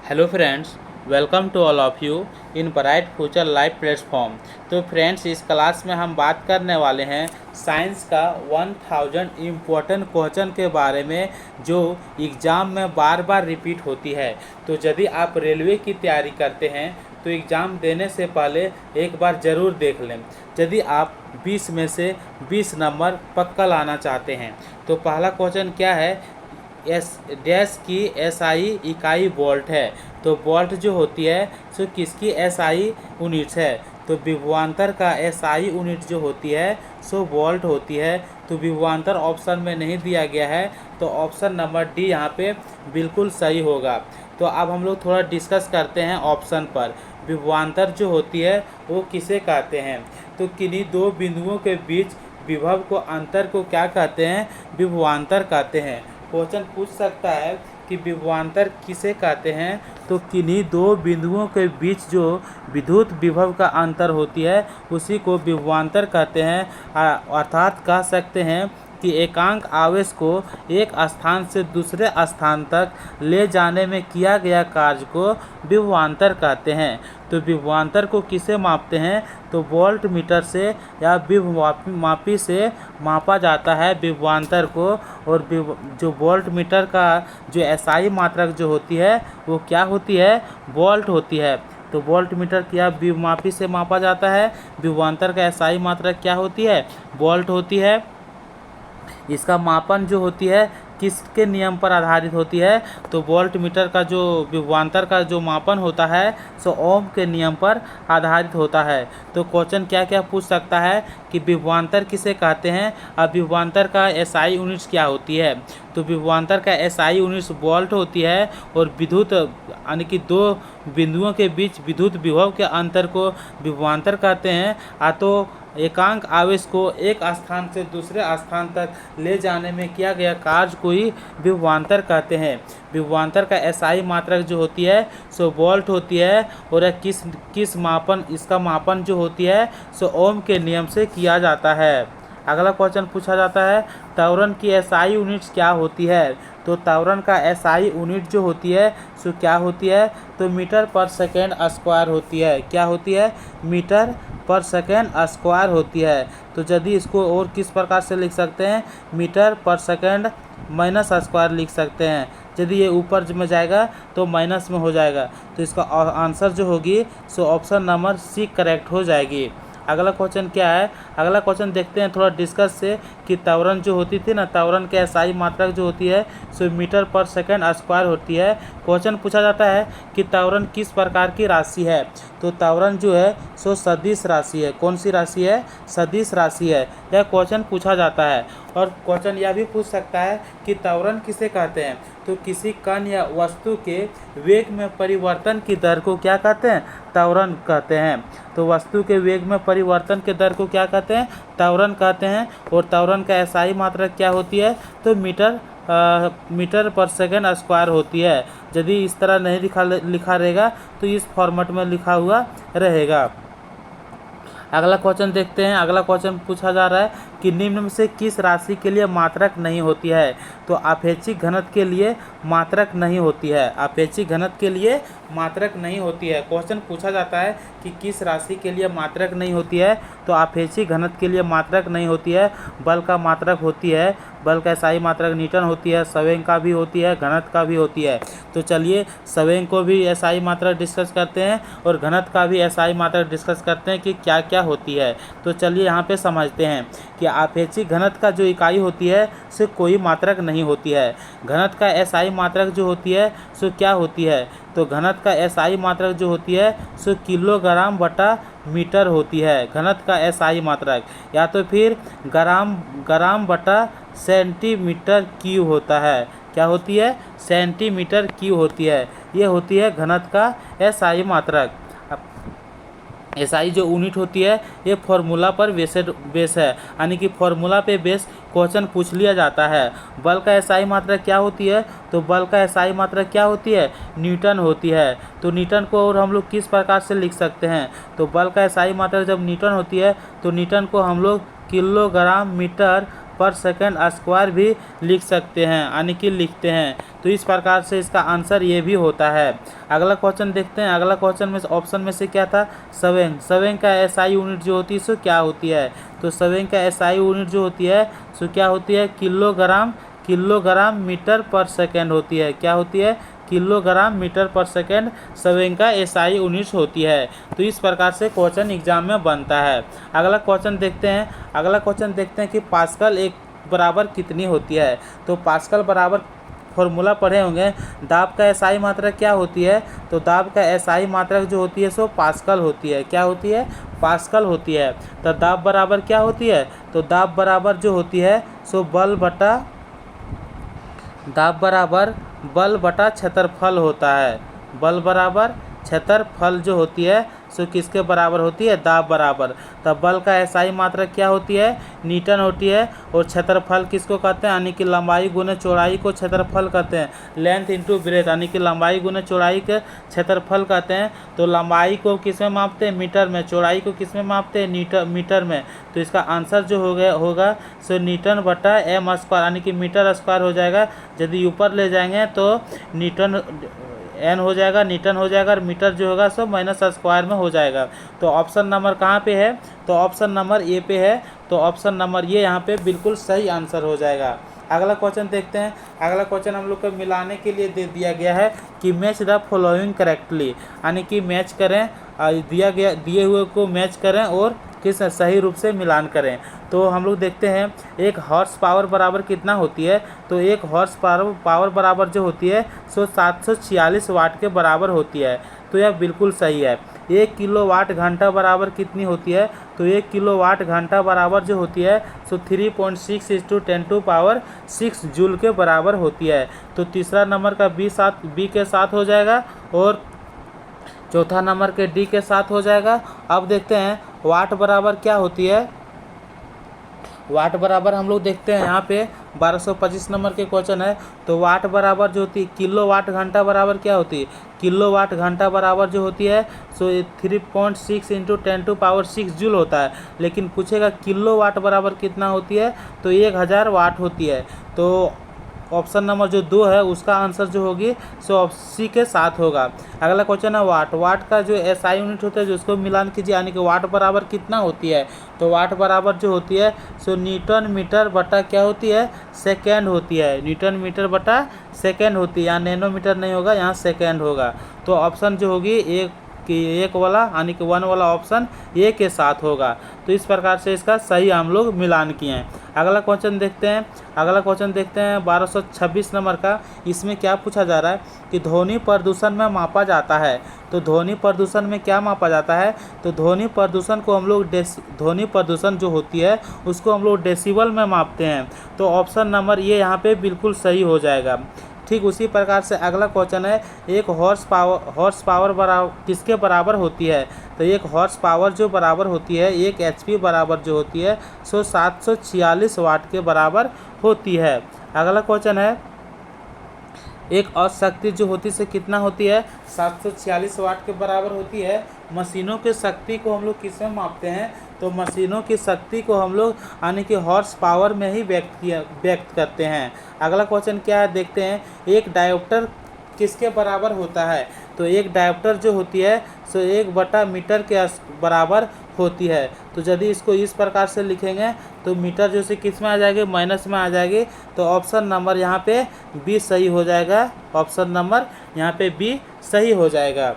Hello friends, welcome to all of you in bright future live platform. तो friends, इस class में हम बात करने वाले हैं साइंस का 1000 इम्पोर्टेंट क्वेश्चन के बारे में जो एग्ज़ाम में बार बार रिपीट होती है। तो यदि आप रेलवे की तैयारी करते हैं तो एग्ज़ाम देने से पहले एक बार ज़रूर देख लें। यदि आप 20 में से 20 नंबर पक्का लाना चाहते हैं तो पहला क्वेश्चन क्या है, डैश की एसआई इकाई वोल्ट है। तो वोल्ट जो होती है सो किसकी एसआई यूनिट्स है। तो विभवांतर का एसआई यूनिट जो होती है सो वोल्ट होती है। तो विभवांतर ऑप्शन में नहीं दिया गया है तो ऑप्शन नंबर डी यहाँ पे बिल्कुल सही होगा। तो अब हम लोग थोड़ा डिस्कस करते हैं ऑप्शन पर। विभवांतर जो होती है वो किसे कहते हैं। तो किन्हीं दो बिंदुओं के बीच विभव को अंतर को क्या कहते हैं, विभवांतर कहते हैं। क्वेश्चन पूछ सकता है कि विभवांतर किसे कहते हैं। तो किन्हीं दो बिंदुओं के बीच जो विद्युत विभव का अंतर होती है उसी को विभवांतर कहते हैं। अर्थात कह सकते हैं कि एकांक आवेश को एक स्थान से दूसरे स्थान तक ले जाने में किया गया कार्य को विभवांतर कहते हैं। तो विभवांतर को किसे मापते हैं, तो वोल्ट मीटर से या विभव मापी से मापा जाता है विभवांतर को। और जो वोल्ट मीटर का जो एसआई मात्रक जो होती है वो क्या होती है, वोल्ट होती है। तो वोल्ट मीटर क्या विभवमापी से मापा जाता है, विभवांतर का एसआई मात्रक क्या होती है, वोल्ट होती है। इसका मापन जो होती है किसके नियम पर आधारित होती है, तो वोल्ट मीटर का जो विभवांतर का जो मापन होता है सो ओम के नियम पर आधारित होता है। तो क्वेश्चन क्या क्या पूछ सकता है कि विभवांतर किसे कहते हैं और विभवांतर का एसआई यूनिट्स क्या होती है। तो विभवांतर का एसआई यूनिट्स वोल्ट होती है। और विद्युत यानी कि दो बिंदुओं के बीच विद्युत विभव के अंतर को विभवांतर कहते हैं। तो एकांक आवेश को एक स्थान से दूसरे स्थान तक ले जाने में किया गया कार्य को ही विभवांतर कहते हैं। विभवांतर का एसआई मात्रक जो होती है सो वोल्ट होती है। और यह किस मापन, इसका मापन जो होती है सो ओम के नियम से किया जाता है। अगला क्वेश्चन पूछा जाता है त्वरण की एसआई यूनिट्स क्या होती है। तो त्वरण का एसआई यूनिट जो होती है सो क्या होती है, तो मीटर पर सेकेंड स्क्वायर होती है। क्या होती है, मीटर पर सेकेंड स्क्वायर होती है। तो यदि इसको और किस प्रकार से लिख सकते हैं, मीटर पर सेकेंड माइनस स्क्वायर लिख सकते हैं। यदि ये ऊपर में जाएगा तो माइनस में हो जाएगा। तो इसका आंसर जो होगी सो ऑप्शन नंबर सी करेक्ट हो जाएगी। अगला क्वेश्चन क्या है, अगला क्वेश्चन देखते हैं थोड़ा डिस्कस से कि त्वरण जो होती थी ना, त्वरण के एसआई मात्रक जो होती है सो मीटर पर सेकेंड स्क्वायर होती है। क्वेश्चन पूछा जाता है कि त्वरण किस प्रकार की राशि है। तो त्वरण जो है सो सदिश राशि है। कौन सी राशि है, सदिश राशि है। यह क्वेश्चन पूछा जाता है। और क्वेश्चन यह भी पूछ सकता है कि त्वरण किसे कहते हैं। तो किसी कण या वस्तु के वेग में परिवर्तन की दर को क्या कहते हैं, त्वरण कहते हैं। तो वस्तु के वेग में परिवर्तन के दर को क्या कहते हैं, त्वरण कहते हैं। और त्वरण का एसआई मात्रक क्या होती है, तो मीटर पर सेकेंड स्क्वायर होती है। यदि इस तरह नहीं लिखा रहेगा तो इस फॉर्मेट में लिखा हुआ रहेगा। अगला क्वेश्चन देखते हैं। अगला क्वेश्चन पूछा जा रहा है कि निम्न में से किस राशि के लिए मात्रक नहीं होती है। तो आपेक्षिक घनत्व के लिए मात्रक नहीं होती है। आपेक्षिक घनत्व के लिए मात्रक नहीं होती है। क्वेश्चन पूछा जाता है कि किस राशि के लिए मात्रक नहीं होती है। तो आपेक्षिक घनत्व के लिए मात्रक नहीं होती है। बल का मात्रक होती है। बल का एसआई मात्रक न्यूटन होती है। संवेग का भी होती है, घनत्व का भी होती है। तो चलिए संवेग को भी एसआई मात्रक डिस्कस करते हैं और घनत्व का भी एसआई मात्रक डिस्कस करते हैं कि क्या क्या होती है। तो चलिए यहाँ पे समझते हैं कि आपेक्षिक घनत्व का जो इकाई होती है से कोई मात्रक नहीं होती है। घनत्व का एसआई मात्रक जो होती है सो क्या होती है, तो घनत्व का एसआई मात्रक जो होती है सो किलोग्राम बटा मीटर होती है। घनत्व का एसआई मात्रक या तो फिर ग्राम बटा सेंटीमीटर क्यूब होता है। क्या होती है, सेंटीमीटर क्यूब होती है। ये होती है घनत्व का एसआई मात्रक। एसआई जो यूनिट होती है ये फॉर्मूला पर बेस है, यानी कि फॉर्मूला पे बेस क्वेश्चन पूछ लिया जाता है। बल का एसआई मात्रक क्या होती है, तो बल का एसआई मात्रक क्या होती है, न्यूटन होती है। तो न्यूटन को और हम लोग किस प्रकार से लिख सकते हैं, तो बल का एसआई मात्रक जब न्यूटन होती है तो न्यूटन को हम लोग किलोग्राम मीटर पर सेकेंड स्क्वायर भी लिख सकते हैं, यानी कि लिखते हैं। तो इस प्रकार से इसका आंसर ये भी होता है। अगला क्वेश्चन देखते हैं। अगला क्वेश्चन में ऑप्शन में से क्या था, सवें। सवें का एसआई यूनिट जो होती है सो क्या होती है, तो सवें का एसआई यूनिट जो होती है सो क्या होती है, किलोग्राम मीटर पर सेकेंड होती है। क्या होती है, किलोग्राम मीटर पर सेकेंड सवें का एसआई यूनिट होती है। तो इस प्रकार से क्वेश्चन एग्जाम में बनता है। अगला क्वेश्चन देखते हैं। अगला क्वेश्चन देखते हैं कि पास्कल एक बराबर कितनी होती है। तो पास्कल बराबर फॉर्मूला पढ़े होंगे, दाब का एसआई मात्रा क्या होती है, तो दाब का एसआई मात्रा जो होती है सो पास्कल होती है। क्या होती है, पास्कल होती है। तो दाब बराबर क्या होती है, तो दाब बराबर जो होती है सो दाब बराबर बल बटा क्षेत्रफल होता है। बल बराबर क्षेत्रफल जो होती है सो किसके बराबर होती है, दाब बराबर। तब बल का एसआई मात्रा क्या होती है, न्यूटन होती है। और क्षेत्रफल किसको कहते हैं, यानी कि लंबाई गुने चौड़ाई को क्षेत्रफल कहते हैं। लेंथ इंटू ब्रेथ, यानी कि लंबाई गुने चौड़ाई के क्षेत्रफल कहते हैं। तो लंबाई को किस में मापते हैं, मीटर में। चौड़ाई को किस में मापते हैं, मीटर में। तो इसका आंसर जो होगा सो न्यूटन बटा एम स्क्वायर, यानी कि मीटर स्क्वायर हो जाएगा। यदि ऊपर ले जाएंगे तो न्यूटन एन हो जाएगा, न्यूटन हो जाएगा, और मीटर जो होगा सो माइनस स्क्वायर में हो जाएगा। तो ऑप्शन नंबर कहाँ पे है, तो ऑप्शन नंबर ए पे है। तो ऑप्शन नंबर ये यहाँ पे बिल्कुल सही आंसर हो जाएगा। अगला क्वेश्चन देखते हैं। अगला क्वेश्चन हम लोग को मिलाने के लिए दे दिया गया है कि मैच द फॉलोइंग करेक्टली, यानी कि मैच करें, दिए हुए को मैच करें और किस सही रूप से मिलान करें। तो हम लोग देखते हैं एक हॉर्स पावर बराबर कितना होती है, तो एक हॉर्स पावर बराबर जो होती है सो 746 वाट के बराबर होती है। तो यह बिल्कुल सही है। 1 किलोवाट घंटा बराबर कितनी होती है, तो 1 किलोवाट घंटा बराबर जो होती है सो 3.6 × 10⁶ जूल के बराबर होती है। तो तीसरा नंबर का बी के साथ हो जाएगा और चौथा नंबर के डी के साथ हो जाएगा। अब देखते हैं वाट बराबर क्या होती है। वाट बराबर हम लोग देखते हैं यहाँ पे 1225 नंबर के क्वेश्चन है। तो वाट बराबर जो होती है, किलोवाट घंटा बराबर क्या होती है, किलोवाट घंटा बराबर जो होती है सो 3.6 × 10⁶ जूल होता है। लेकिन पूछेगा किलोवाट बराबर कितना होती है, तो 1000 वाट होती है। तो ऑप्शन नंबर जो 2 है उसका आंसर जो होगी सो सी के साथ होगा। अगला क्वेश्चन है वाट। वाट का जो एसआई यूनिट होता है जो उसको मिलान कीजिए, यानी कि वाट बराबर कितना होती है, तो वाट बराबर जो होती है सो न्यूटन मीटर बटा क्या होती है, सेकेंड होती है। न्यूटन मीटर बटा सेकेंड होती है, यहाँ नैनोमीटर नहीं होगा, यहाँ सेकेंड होगा। तो ऑप्शन जो होगी एक वाला, यानी कि 1 वाला ऑप्शन ए के साथ होगा। तो इस प्रकार से इसका सही हम लोग मिलान किए हैं। अगला क्वेश्चन देखते हैं। अगला क्वेश्चन देखते हैं 1226 नंबर का। इसमें क्या पूछा जा रहा है कि ध्वनि प्रदूषण में मापा जाता है। तो ध्वनि प्रदूषण में क्या मापा जाता है, तो ध्वनि प्रदूषण को हम लोग ध्वनि प्रदूषण जो होती है उसको हम लोग डेसिबल में मापते हैं। तो ऑप्शन नंबर ये यहाँ पे बिल्कुल सही हो जाएगा। ठीक उसी प्रकार से अगला क्वेश्चन है एक हॉर्स पावर बराबर किसके बराबर होती है, तो एक हॉर्स पावर जो बराबर होती है 1 HP बराबर जो होती है सो 746 वाट के बराबर होती है। अगला क्वेश्चन है एक अशक्ति जो होती से कितना होती है, 746 वाट के बराबर होती है। मशीनों की शक्ति को हम लोग किस में मापते हैं, तो मशीनों की शक्ति को हम लोग यानी कि हॉर्स पावर में ही व्यक्त करते हैं। अगला क्वेश्चन क्या है देखते हैं, एक डायोप्टर किसके बराबर होता है, तो एक डायोप्टर जो होती है सो 1/मीटर के बराबर होती है। तो यदि इसको इस प्रकार से लिखेंगे तो मीटर जो से किस में आ जाएगी, माइनस में आ जाएगी। तो ऑप्शन नंबर यहाँ पे बी सही हो जाएगा। ऑप्शन नंबर यहाँ पे बी सही हो जाएगा।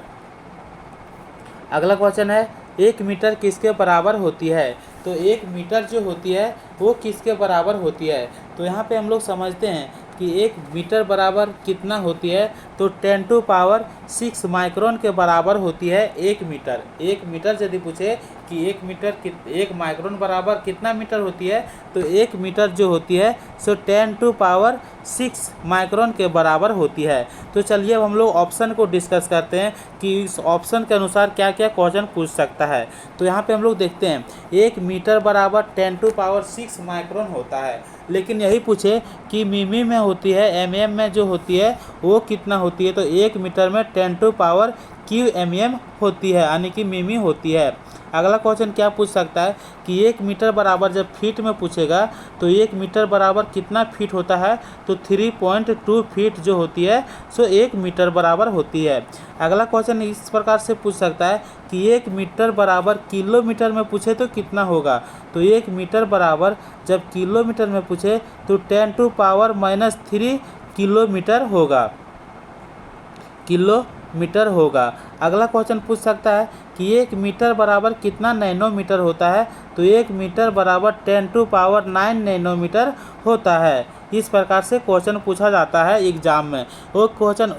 अगला क्वेश्चन है 1 मीटर किसके बराबर होती है, तो 1 मीटर जो होती है वो किसके बराबर होती है। तो यहाँ पे हम लोग समझते हैं कि 1 मीटर बराबर कितना होती है, तो 10⁶ माइक्रोन के बराबर होती है 1 मीटर। 1 मीटर यदि पूछे कि 1 माइक्रोन बराबर कितना मीटर होती है, तो 1 मीटर जो होती है सो 10⁶ माइक्रोन के बराबर होती है। तो चलिए अब हम लोग ऑप्शन को डिस्कस करते हैं कि इस ऑप्शन के अनुसार क्या क्या क्वेश्चन पूछ सकता है। तो यहाँ पे हम लोग देखते हैं 1 मीटर बराबर 10⁶ माइक्रोन होता है, लेकिन यही पूछे कि मिमी में होती है, mm में जो होती है वो कितना होती है, तो 1 मीटर में 10⁻³ QMM होती है, यानी कि मिमी होती है। अगला क्वेश्चन क्या पूछ सकता है कि 1 मीटर बराबर जब फीट में पूछेगा तो 1 मीटर बराबर कितना फीट होता है, तो 3.2 फीट जो होती है सो 1 मीटर बराबर होती है। अगला क्वेश्चन इस प्रकार से पूछ सकता है कि 1 मीटर बराबर किलोमीटर में पूछे तो कितना होगा, तो 1 मीटर बराबर जब किलोमीटर में पूछे तो 10⁻³ किलोमीटर होगा। अगला क्वेश्चन पूछ सकता है कि 1 मीटर बराबर कितना नैनोमीटर होता है, तो 1 मीटर बराबर 10⁹ नैनोमीटर होता है। इस प्रकार से क्वेश्चन पूछा जाता है एग्जाम में। एक क्वेश्चन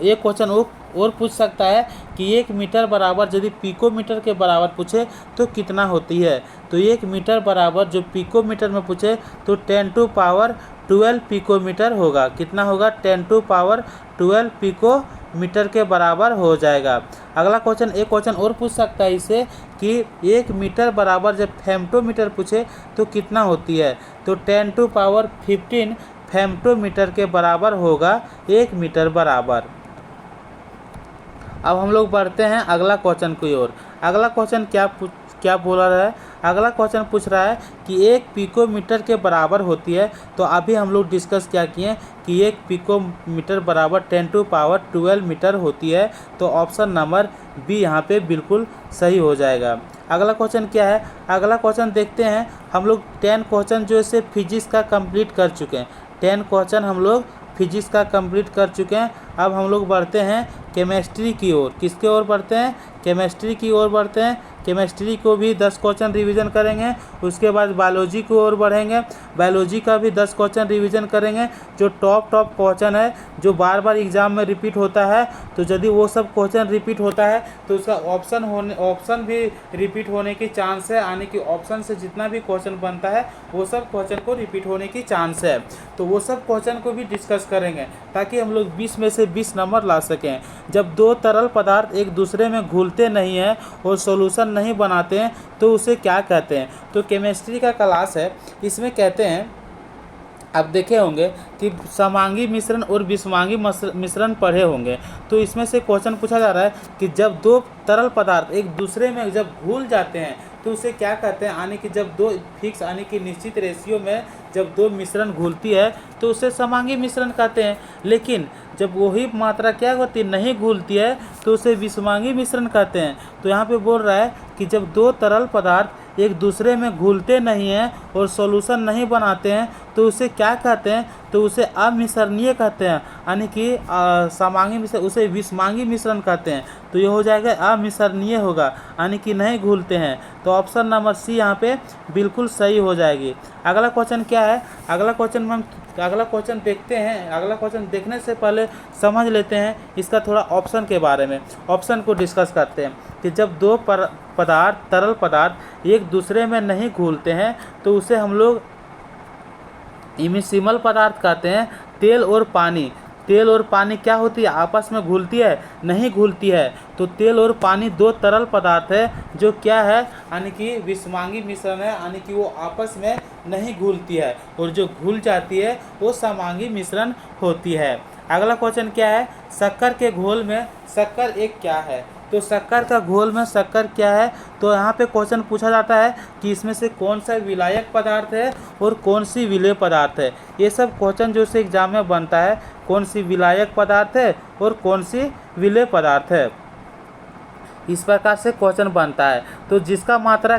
और पूछ सकता है कि 1 मीटर बराबर यदि पिकोमीटर के बराबर पूछे तो कितना होती है, तो 1 मीटर बराबर जो पिकोमीटर में पूछे तो 10⁻12 पिकोमीटर होगा। कितना होगा, 10⁻12 पिकोमीटर के बराबर हो जाएगा। अगला क्वेश्चन एक क्वेश्चन और पूछ सकता है इसे कि 1 मीटर बराबर जब फेम्टोमीटर पूछे तो कितना होती है, तो 10⁻15 फेम्टोमीटर के बराबर होगा 1 मीटर बराबर। अब हम लोग बढ़ते हैं अगला क्वेश्चन की ओर। अगला क्वेश्चन क्या बोला रहा है, अगला क्वेश्चन पूछ रहा है कि 1 पिकोमीटर के बराबर होती है। तो अभी हम लोग डिस्कस क्या किए कि 1 पिकोमीटर बराबर 10⁻12 मीटर होती है, तो ऑप्शन नंबर बी यहाँ पे बिल्कुल सही हो जाएगा। अगला क्वेश्चन क्या है, अगला क्वेश्चन देखते हैं। हम लोग 10 क्वेश्चन जो है फिजिक्स का कंप्लीट कर चुके हैं। 10 क्वेश्चन हम लोग फिजिक्स का कंप्लीट कर चुके हैं। अब हम लोग बढ़ते हैं केमिस्ट्री की ओर। किसके ओर बढ़ते हैं, केमिस्ट्री की ओर बढ़ते हैं। केमिस्ट्री को भी 10 क्वेश्चन रिवीजन करेंगे। उसके बाद बायोलॉजी की ओर बढ़ेंगे, बायोलॉजी का भी 10 क्वेश्चन रिवीजन करेंगे। जो टॉप क्वेश्चन है जो बार बार एग्जाम में रिपीट होता है, तो यदि वो सब क्वेश्चन रिपीट होता है तो उसका ऑप्शन भी रिपीट होने की चांस है, यानी कि ऑप्शन से जितना भी क्वेश्चन बनता है वो सब क्वेश्चन को रिपीट होने की चांस है। तो वो सब क्वेश्चन को भी डिस्कस करेंगे ताकि हम लोग 20 में से 20 नंबर ला सकें। जब दो तरल पदार्थ एक दूसरे में घुलते नहीं हैं और सॉल्यूशन नहीं बनाते हैं तो उसे क्या कहते हैं, तो केमिस्ट्री का क्लास है, इसमें कहते हैं, आप देखे होंगे कि समांगी मिश्रण और विषमांगी मिश्रण पढ़े होंगे। तो इसमें से क्वेश्चन पूछा जा रहा है कि जब दो तरल पदार्थ एक दूसरे में जब घुल जाते हैं तो उसे क्या कहते हैं, यानी कि जब दो फिक्स यानी कि निश्चित रेशियो में जब दो मिश्रण घुलती है तो उसे समांगी मिश्रण कहते हैं। लेकिन जब वही मात्रा क्या होती है, नहीं घुलती है, तो उसे विषमांगी मिश्रण कहते हैं। तो यहाँ पे बोल रहा है कि जब दो तरल पदार्थ एक दूसरे में घुलते नहीं हैं और सॉल्यूशन नहीं बनाते हैं तो उसे क्या कहते हैं, तो उसे अमिश्रणीय कहते हैं, यानी कि समांगी मिश्रण उसे विषमांगी मिश्रण कहते हैं। तो ये हो जाएगा अमिश्रणीय होगा, यानी कि नहीं घुलते हैं। तो ऑप्शन नंबर सी यहाँ पे बिल्कुल सही हो जाएगी। अगला क्वेश्चन क्या है, अगला क्वेश्चन देखते हैं। अगला क्वेश्चन देखने से पहले समझ लेते हैं इसका थोड़ा ऑप्शन के बारे में। ऑप्शन को डिस्कस करते हैं कि जब दो तरल पदार्थ एक दूसरे में नहीं घुलते हैं तो उसे हम लोग इमिसिबल पदार्थ कहते हैं। तेल और पानी क्या होती है, आपस में घुलती है, नहीं घुलती है। तो तेल और पानी दो तरल पदार्थ है जो क्या है, यानी कि विषमांगी मिश्रण है, यानी कि वो आपस में नहीं घुलती है, और जो घुल जाती है वो समांगी मिश्रण होती है। अगला क्वेश्चन क्या है, शक्कर के घोल में शक्कर एक क्या है, तो शक्कर का घोल में शक्कर क्या है। तो यहाँ पे क्वेश्चन पूछा जाता है कि इसमें से कौन सा विलायक पदार्थ है और कौन सी विलेय पदार्थ है। ये सब क्वेश्चन जो से एग्जाम में बनता है, कौन सी विलायक पदार्थ है और कौन सी विलेय पदार्थ है, इस प्रकार से क्वेश्चन बनता है। तो जिसका मात्रा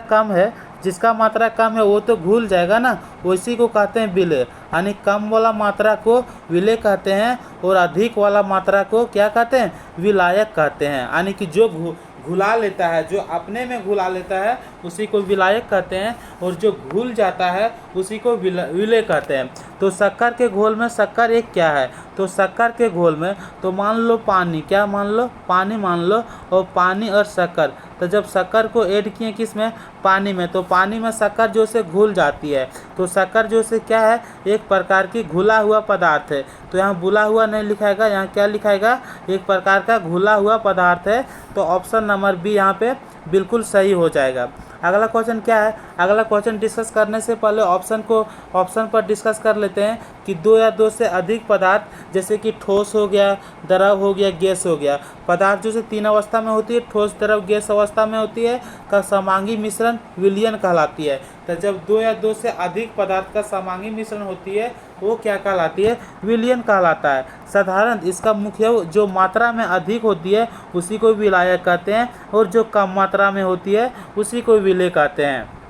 कम है वो तो घुल जाएगा ना, उसी को कहते हैं विलेय, यानी कम वाला मात्रा को विलेय कहते हैं और अधिक वाला मात्रा को क्या कहते हैं, विलायक कहते हैं। यानी कि जो घुला लेता है, जो अपने में घुला लेता है उसी को विलायक कहते हैं, और जो घुल जाता है उसी को विलेय कहते हैं। तो शक्कर के घोल में शक्कर एक क्या है, तो शक्कर के घोल में तो मान लो पानी, क्या मान लो, पानी मान लो, और पानी और शक्कर, तो जब शक्कर को ऐड किए किस में, पानी में, तो पानी में शक्कर जो से घुल जाती है। तो शक्कर जो से क्या है, एक प्रकार की घुला हुआ पदार्थ है। तो यहाँ बुला हुआ नहीं लिखाएगा, यहाँ क्या लिखाएगा, एक प्रकार का घुला हुआ पदार्थ है। तो ऑप्शन नंबर बी यहाँ पे बिल्कुल सही हो जाएगा। अगला क्वेश्चन क्या है, अगला क्वेश्चन डिस्कस करने से पहले ऑप्शन पर डिस्कस कर लेते हैं कि दो या दो से अधिक पदार्थ, जैसे कि ठोस हो गया, द्रव हो गया, गैस हो गया, पदार्थ जो से तीन अवस्था में होती है, ठोस, द्रव, गैस अवस्था में होती है, का समांगी मिश्रण विलयन कहलाती है। तो जब दो या दो से अधिक पदार्थ का समांगी मिश्रण होती है वो क्या कहलाती है? विलयन कहलाता है। साधारण इसका मुख्य जो मात्रा में अधिक होती है उसी को विलायक कहते हैं, और जो कम मात्रा में होती है उसी को विलेय कहते हैं।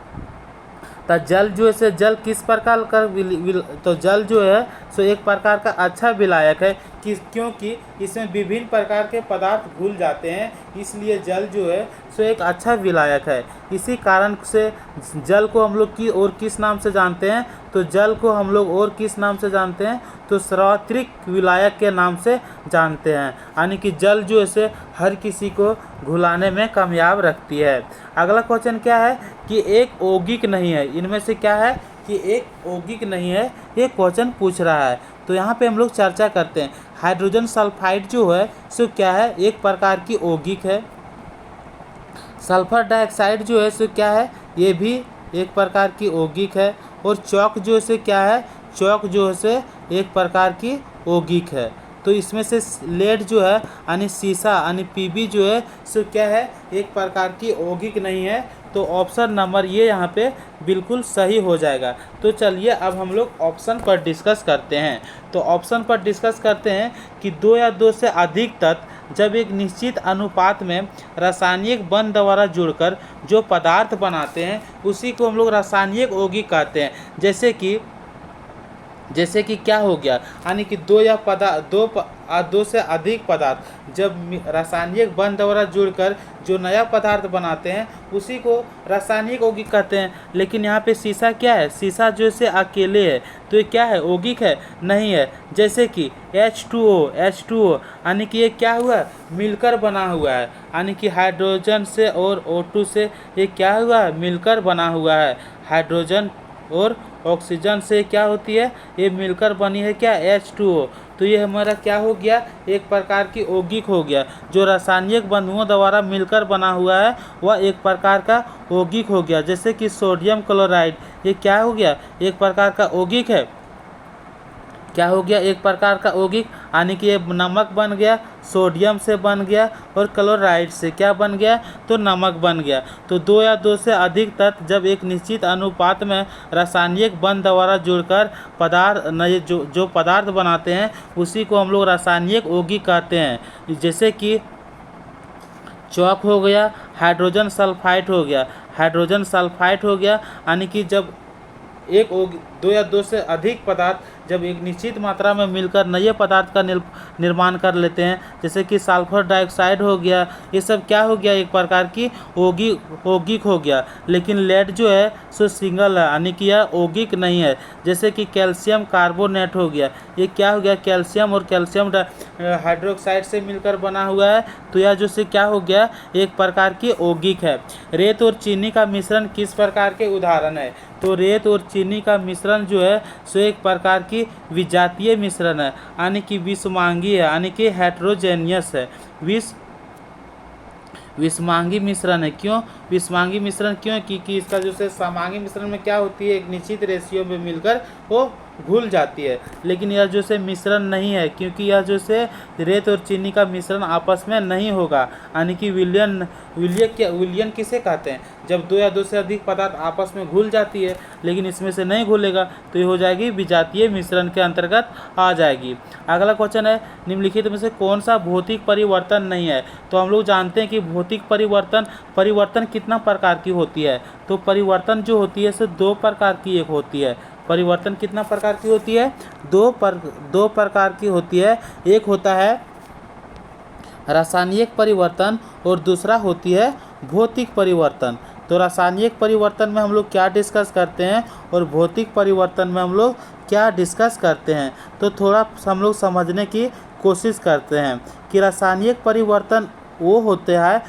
तो जल जो है जल किस प्रकार का तो जल जो है सो एक प्रकार का अच्छा विलायक है, क्योंकि इसमें विभिन्न प्रकार के पदार्थ घुल जाते हैं, इसलिए जल जो है सो एक अच्छा विलायक है। इसी कारण से जल को हम लोग की और किस नाम से जानते हैं? तो जल को हम लोग और किस नाम से जानते हैं? तो सार्वत्रिक विलायक के नाम से जानते हैं, यानी कि जल जो है से हर किसी को घुलाने में कामयाब रखती है। अगला क्वेश्चन क्या है कि एक यौगिक नहीं है, इनमें से क्या है कि एक यौगिक नहीं है, ये क्वेश्चन पूछ रहा है। तो यहाँ पे हम लोग चर्चा करते हैं। हाइड्रोजन सल्फाइड जो है सो क्या है? एक प्रकार की यौगिक है। सल्फर डाइऑक्साइड जो है सो क्या है? ये भी एक प्रकार की यौगिक है। और चौक जो है क्या है? चौक जो है से एक प्रकार की यौगिक है। तो इसमें से लेड जो है यानी सीसा यानी पीबी जो है सो क्या है? एक प्रकार की यौगिक नहीं है। तो ऑप्शन नंबर ये यहाँ पे बिल्कुल सही हो जाएगा। तो चलिए अब हम लोग ऑप्शन पर डिस्कस करते हैं। तो ऑप्शन पर डिस्कस करते हैं कि दो या दो से अधिक तत्व जब एक निश्चित अनुपात में रासायनिक बंध द्वारा जुड़कर जो पदार्थ बनाते हैं उसी को हम लोग रासायनिक यौगिक कहते हैं। जैसे कि क्या हो गया, यानी कि दो से अधिक पदार्थ जब रासायनिक बंध द्वारा जुड़कर जो नया पदार्थ बनाते हैं उसी को रासायनिक यौगिक कहते हैं। लेकिन यहाँ पे सीसा क्या है? सीसा जो से अकेले है, तो ये क्या है? यौगिक है? नहीं है। जैसे कि H2O यानी कि ये क्या हुआ? मिलकर बना हुआ है, यानी कि हाइड्रोजन से और O2 से ये क्या हुआ? मिलकर बना हुआ है। हाइड्रोजन और ऑक्सीजन से क्या होती है? ये मिलकर बनी है क्या? H2O। तो ये हमारा क्या हो गया? एक प्रकार की यौगिक हो गया। जो रासायनिक बंधुओं द्वारा मिलकर बना हुआ है वह एक प्रकार का यौगिक हो गया। जैसे कि सोडियम क्लोराइड, ये क्या हो गया? एक प्रकार का यौगिक है। क्या हो गया? एक प्रकार का यौगिक, यानी कि ये नमक बन गया, सोडियम से बन गया, और क्लोराइड से क्या बन गया? तो नमक बन गया। तो दो या दो से अधिक तत्व जब एक निश्चित अनुपात में रासायनिक बंध द्वारा जुड़कर नए जो पदार्थ बनाते हैं उसी को हम लोग रासायनिक यौगिक कहते हैं। जैसे कि चौक हो गया, हाइड्रोजन सल्फाइड हो गया। हाइड्रोजन सल्फाइड हो गया यानी कि जब दो या दो से अधिक पदार्थ जब एक निश्चित मात्रा में मिलकर नए पदार्थ का निर्माण कर लेते हैं, जैसे कि सल्फर डाइऑक्साइड हो गया, ये सब क्या हो गया? एक प्रकार की यौगिक हो गया। लेकिन लेड जो है सो सिंगल है, यानी कि यह यौगिक नहीं है। जैसे कि कैल्शियम कार्बोनेट हो गया, ये क्या हो गया? कैल्शियम और कैल्शियम हाइड्रोक्साइड से मिलकर बना हुआ है, तो यह जो से क्या हो गया? एक प्रकार की यौगिक है। रेत और चीनी का मिश्रण किस प्रकार के उदाहरण है? तो रेत और चीनी का मिश्रण जो है सो एक प्रकार की विजातीय मिश्रण है, यानी कि विषमांगी है, यानी कि हेट्रोजेनियस है। विषमांगी मिश्रण है। क्यों विषमांगी मिश्रण? क्यों? क्योंकि इसका जो है समांगी मिश्रण में क्या होती है? एक निश्चित रेशियो में मिलकर वो घुल जाती है। लेकिन यह जो से मिश्रण नहीं है, क्योंकि यह जो से रेत और चीनी का मिश्रण आपस में नहीं होगा, यानी कि विलयन किसे कहते हैं? जब दो या दो से अधिक पदार्थ आपस में घुल जाती है, लेकिन इसमें से नहीं घुलेगा तो ये हो जाएगी विजातीय मिश्रण के अंतर्गत आ जाएगी। अगला क्वेश्चन है, निम्नलिखित में से कौन सा भौतिक परिवर्तन नहीं है? तो हम लोग जानते हैं कि भौतिक परिवर्तन कितना प्रकार की होती है? तो परिवर्तन जो होती है सो दो प्रकार की एक होती है। परिवर्तन कितना प्रकार की होती है? दो प्रकार की होती है। एक होता है रासायनिक परिवर्तन और दूसरा होती है भौतिक परिवर्तन। तो रासायनिक परिवर्तन में हम लोग क्या डिस्कस करते हैं और भौतिक परिवर्तन में हम लोग क्या डिस्कस करते हैं, तो थोड़ा हम लोग समझने की कोशिश करते हैं कि रासायनिक परिवर्तन वो होते हैं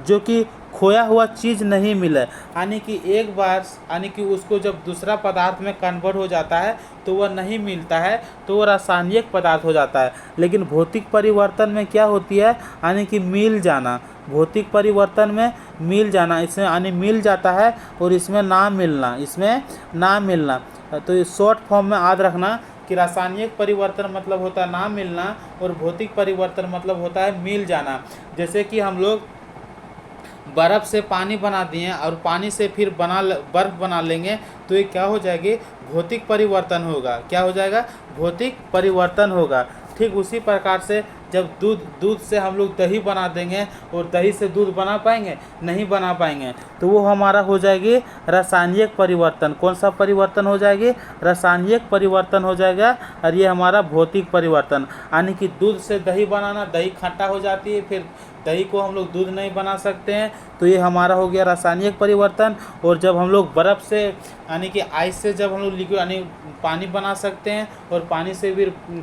जो कि खोया हुआ चीज़ नहीं मिले, यानी कि एक बार यानी कि उसको जब दूसरा पदार्थ में कन्वर्ट हो जाता है तो वह नहीं मिलता है, तो वह रासायनिक पदार्थ हो जाता है। लेकिन भौतिक परिवर्तन में क्या होती है? यानी कि मिल जाना। भौतिक परिवर्तन में मिल जाना, इसमें यानी मिल जाता है और इसमें ना मिलना, तो शॉर्ट फॉर्म में याद रखना कि रासायनिक परिवर्तन मतलब होता है ना मिलना और भौतिक परिवर्तन मतलब होता है मिल जाना। जैसे कि हम लोग बर्फ़ से पानी बना दिए और पानी से फिर बर्फ़ बना लेंगे तो ये क्या हो जाएगी, भौतिक परिवर्तन होगा। क्या हो जाएगा, भौतिक परिवर्तन होगा। ठीक उसी प्रकार से जब दूध से हम लोग दही बना देंगे और दही से दूध बना पाएंगे, नहीं बना पाएंगे, तो वो हमारा हो जाएगी रासायनिक परिवर्तन। कौन सा परिवर्तन हो जाएगी, रासायनिक परिवर्तन हो जाएगा। और ये हमारा भौतिक परिवर्तन, यानी कि दूध से दही बनाना, दही खट्टा हो जाती है, फिर दही को हम लोग दूध नहीं बना सकते हैं, तो ये हमारा हो गया रासायनिक परिवर्तन। और जब हम लोग बर्फ़ से यानी कि आइस से जब हम लोग लिक्विड यानी पानी बना सकते हैं और पानी से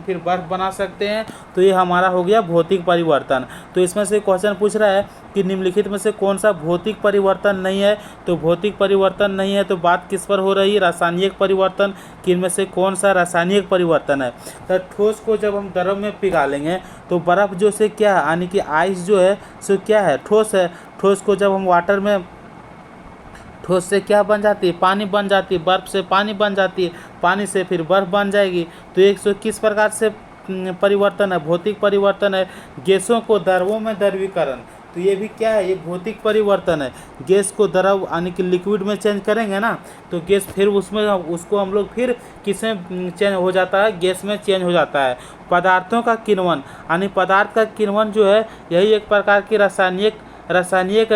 फिर बर्फ़ बना सकते हैं, तो ये हमारा हो गया भौतिक परिवर्तन। तो इसमें से क्वेश्चन पूछ रहा है कि निम्नलिखित में से कौन सा भौतिक परिवर्तन नहीं है। तो भौतिक परिवर्तन नहीं है तो बात किस पर हो रही है, रासायनिक परिवर्तन। कि इनमें से कौन सा रासायनिक परिवर्तन है। तो ठोस को जब हम द्रव में पिघालेंगे तो बर्फ़ जो से क्या है, यानी कि आइस जो है सो क्या है, ठोस है। ठोस को जब हम वाटर में, ठोस से क्या बन जाती है, पानी बन जाती है, बर्फ़ से पानी बन जाती है, पानी से फिर बर्फ़ बन जाएगी। तो एक सौ किस प्रकार से परिवर्तन है, भौतिक परिवर्तन है। गैसों को द्रवों में द्रवीकरण, तो ये भी क्या है, ये भौतिक परिवर्तन है। गैस को द्रव यानी कि लिक्विड में चेंज करेंगे ना, तो गैस फिर उसमें उसको हम लोग फिर किसमें चेंज हो जाता है, गैस में चेंज हो जाता है। पदार्थों का किण्वन, यानी पदार्थ का किण्वन जो है यही एक प्रकार की रासायनिक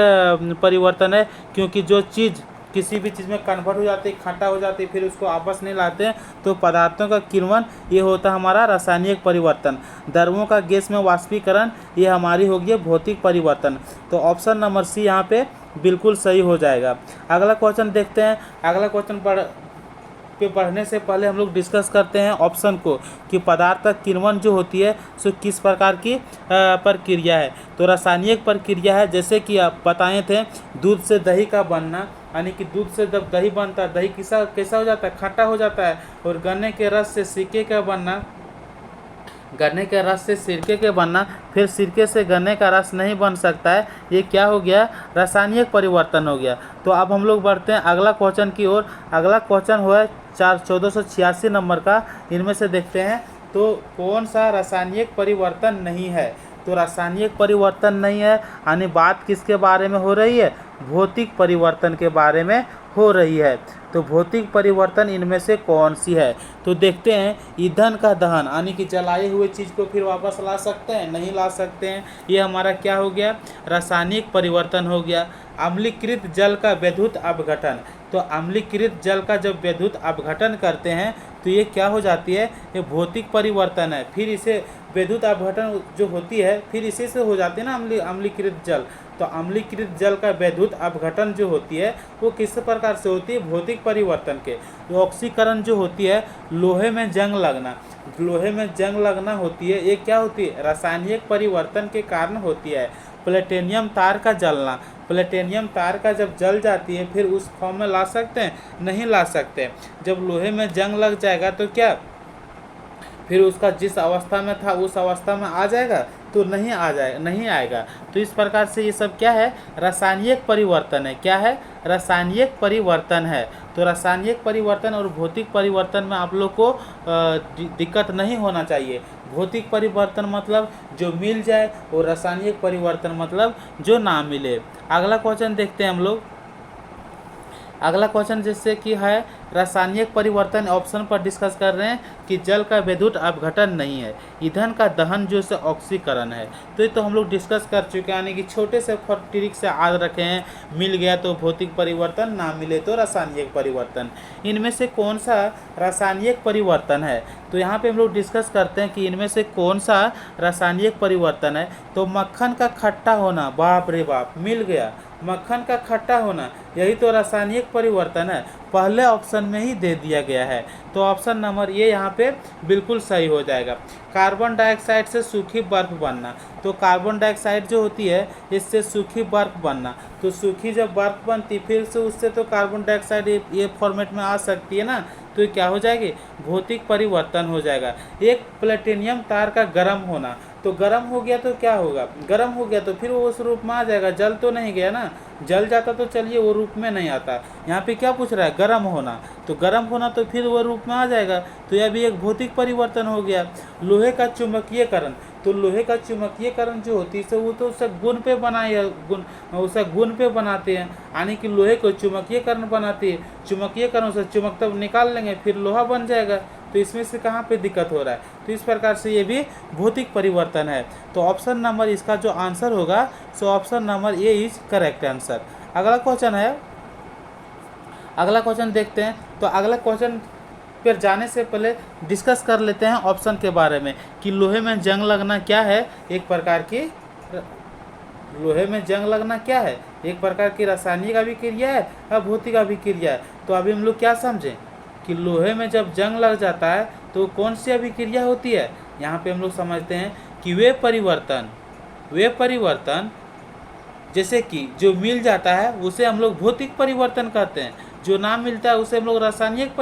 परिवर्तन है। क्योंकि जो चीज़ किसी भी चीज़ में कन्वर्ट हो जाती है, खट्टा हो जाती है, फिर उसको आपस नहीं लाते हैं, तो पदार्थों का किण्वन ये होता है हमारा रासायनिक परिवर्तन। द्रवों का गैस में वाष्पीकरण ये हमारी हो गई भौतिक परिवर्तन। तो ऑप्शन नंबर सी यहाँ पे बिल्कुल सही हो जाएगा। अगला क्वेश्चन देखते हैं। अगला क्वेश्चन पे पढ़ने से पहले हम लोग डिस्कस करते हैं ऑप्शन को कि पदार्थ का किण्वन जो होती है सो किस प्रकार की प्रक्रिया है। तो रासायनिक प्रक्रिया है, जैसे कि आप बताए थे दूध से दही का बनना, यानी कि दूध से जब दही बनता है, दही कैसा हो जाता है, खट्टा हो जाता है। और गन्ने के रस से सिरके का बनना, गन्ने के रस से सिरके के बनना, फिर सिरके से गन्ने का रस नहीं बन सकता है। ये क्या हो गया, रासायनिक परिवर्तन हो गया। तो अब हम लोग बढ़ते हैं अगला क्वेश्चन की ओर। अगला क्वेश्चन हुआ 1486 नंबर का। इनमें से देखते हैं तो कौन सा रासायनिक परिवर्तन नहीं है। तो रासायनिक परिवर्तन नहीं है, यानी बात किसके बारे में हो रही है, भौतिक परिवर्तन के बारे में हो रही है। तो भौतिक परिवर्तन इनमें से कौन सी है। तो देखते हैं, ईंधन का दहन, यानी कि जलाए हुए चीज़ को फिर वापस ला सकते हैं, नहीं ला सकते हैं, ये हमारा क्या हो गया, रासायनिक परिवर्तन हो गया। अम्लीकृत जल का विद्युत अपघटन, तो अम्लीकृत जल का जब विद्युत अपघटन करते हैं तो ये क्या हो जाती है, ये भौतिक परिवर्तन है। फिर इसे विद्युत अपघटन जो होती है फिर इसी से हो जाती है ना अम्लीकृत जल। तो अम्लीकृत जल का विद्युत अपघटन जो होती है वो किस प्रकार से होती है, भौतिक परिवर्तन के। तो ऑक्सीकरण जो होती है, लोहे में जंग लगना, लोहे में जंग लगना होती है, ये क्या होती है, रासायनिक परिवर्तन के कारण होती है। प्लेटिनियम तार का जलना, प्लेटिनियम तार का जब जल जाती है फिर उस फॉर्म में ला सकते हैं, नहीं ला सकते। जब लोहे में जंग लग जाएगा तो क्या फिर उसका जिस अवस्था में था उस अवस्था में आ जाएगा, तो नहीं आ जाएगा, नहीं आएगा। तो इस प्रकार से ये सब क्या है, रासायनिक परिवर्तन है। क्या है, रासायनिक परिवर्तन है। तो रासायनिक परिवर्तन और भौतिक परिवर्तन में आप लोग को दिक्कत नहीं होना चाहिए। भौतिक परिवर्तन मतलब जो मिल जाए और रासायनिक परिवर्तन मतलब जो ना मिले। अगला क्वेश्चन देखते हैं हम लोग। अगला क्वेश्चन जैसे कि है रासायनिक परिवर्तन, ऑप्शन पर डिस्कस कर रहे हैं कि जल का विद्युत अपघटन नहीं है, ईंधन का दहन जो से ऑक्सीकरण है। तो ये तो हम लोग डिस्कस कर चुके हैं, यानी कि छोटे से ट्रिक से याद रखे हैं। मिल गया तो भौतिक परिवर्तन, ना मिले तो रासायनिक परिवर्तन। इनमें से कौन सा रासायनिक परिवर्तन है। तो यहाँ पे हम लोग डिस्कस करते हैं कि इनमें से कौन सा रासायनिक परिवर्तन है। तो मक्खन का खट्टा होना, बाप रे बाप, मिल गया, मक्खन का खट्टा होना, यही तो रासायनिक परिवर्तन है। पहले ऑप्शन में ही दे दिया गया है, तो ऑप्शन नंबर ये यहाँ पे बिल्कुल सही हो जाएगा। कार्बन डाइऑक्साइड से सूखी बर्फ बनना, तो कार्बन डाइऑक्साइड जो होती है इससे सूखी बर्फ बनना, तो सूखी जब बर्फ बनती फिर से उससे तो कार्बन डाइऑक्साइड ये फॉर्मेट में आ सकती है ना, तो ये क्या हो जाएगी, भौतिक परिवर्तन हो जाएगा। एक प्लेटिनियम तार का गर्म होना, तो गर्म हो गया तो क्या होगा, गर्म हो गया तो फिर वो उस रूप में आ जाएगा, जल तो नहीं गया ना, जल जाता तो चलिए वो रूप में नहीं आता। यहाँ पे क्या पूछ रहा है, गर्म होना, तो गर्म होना तो फिर वो रूप में आ जाएगा, तो यह भी एक भौतिक परिवर्तन हो गया। लोहे का चुंबकीयकरण, तो लोहे का चुंबकीयकरण जो होती है वो तो उसे गुण पे बनाए, गुण उसे गुण पे बनाते हैं, यानी कि लोहे को चुंबकीयकरण बनाती है, चुंबकीयकरण से चुंबक तब निकाल लेंगे फिर लोहा बन जाएगा। तो इसमें से कहाँ पे दिक्कत हो रहा है, तो इस प्रकार से ये भी भौतिक परिवर्तन है। तो ऑप्शन नंबर इसका जो आंसर होगा सो option number A is correct answer. अगला क्वेश्चन है, अगला क्वेश्चन देखते हैं। तो अगला क्वेश्चन पर जाने से पहले डिस्कस कर लेते हैं ऑप्शन के बारे में कि लोहे में जंग लगना क्या है, एक प्रकार की लोहे में जंग लगना क्या है, एक प्रकार की रासायनिक अभिक्रिया है या भौतिक अभिक्रिया है। तो अभी हम लोग क्या समझें कि लोहे में जब जंग लग जाता है तो कौन सी अभिक्रिया होती है। यहाँ पे हम लोग समझते हैं कि वे परिवर्तन जैसे कि जो मिल जाता है उसे हम लोग भौतिक परिवर्तन कहते हैं, जो ना मिलता है उसे हम लोग रासायनिक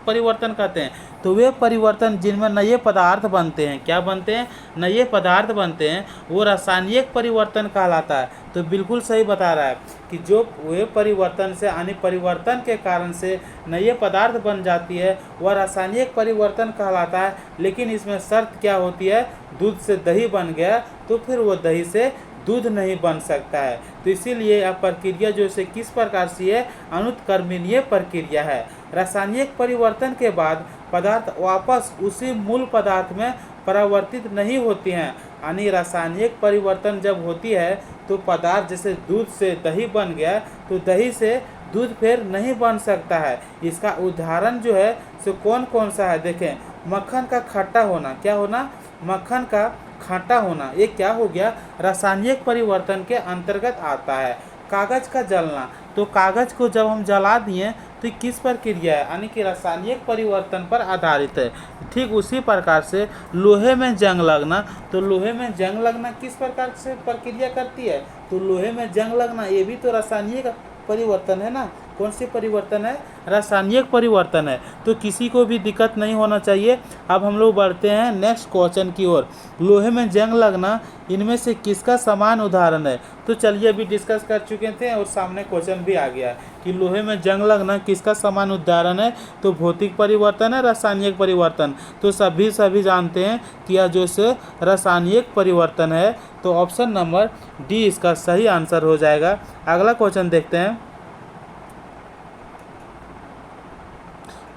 परिवर्तन कहते हैं। तो वे परिवर्तन जिनमें नए पदार्थ बनते हैं, क्या बनते हैं, नए पदार्थ बनते हैं, वो रासायनिक परिवर्तन कहलाता है। तो बिल्कुल सही बता रहा है कि जो वे परिवर्तन से यानी परिवर्तन के कारण से नए पदार्थ बन जाती है वह रासायनिक परिवर्तन कहलाता है। लेकिन इसमें शर्त क्या होती है, दूध से दही बन गया तो फिर वो दही से दूध नहीं बन सकता है। तो इसीलिए यह प्रक्रिया जो से किस प्रकार से है, अनुत्क्रमणीय प्रक्रिया है। रासायनिक परिवर्तन के बाद पदार्थ वापस उसी मूल पदार्थ में परिवर्तित नहीं होती हैं, यानी रासायनिक परिवर्तन जब होती है तो पदार्थ जैसे दूध से दही बन गया तो दही से दूध फिर नहीं बन सकता है। इसका उदाहरण जो है सो कौन कौन सा है, देखें, मक्खन का खट्टा होना, क्या होना, मक्खन का खट्टा होना, ये क्या हो गया, रासायनिक परिवर्तन के अंतर्गत आता है। कागज का जलना, तो कागज को जब हम जला दिए तो किस प्रक्रिया है, यानी कि रासायनिक परिवर्तन पर आधारित है। ठीक उसी प्रकार से लोहे में जंग लगना, तो लोहे में जंग लगना किस प्रकार से प्रक्रिया करती है, तो लोहे में जंग लगना ये भी तो रासायनिक परिवर्तन है ना। कौन सी परिवर्तन है, रासायनिक परिवर्तन है। तो किसी को भी दिक्कत नहीं होना चाहिए। अब हम लोग बढ़ते हैं नेक्स्ट क्वेश्चन की ओर। लोहे में जंग लगना इनमें से किसका समान उदाहरण है। तो चलिए अभी डिस्कस कर चुके थे और सामने क्वेश्चन भी आ गया कि लोहे में जंग लगना किसका समान उदाहरण है, तो भौतिक परिवर्तन है, रासायनिक परिवर्तन। तो सभी जानते हैं कि यह जो से रासायनिक परिवर्तन है। तो ऑप्शन नंबर डी इसका सही आंसर हो जाएगा। अगला क्वेश्चन देखते हैं,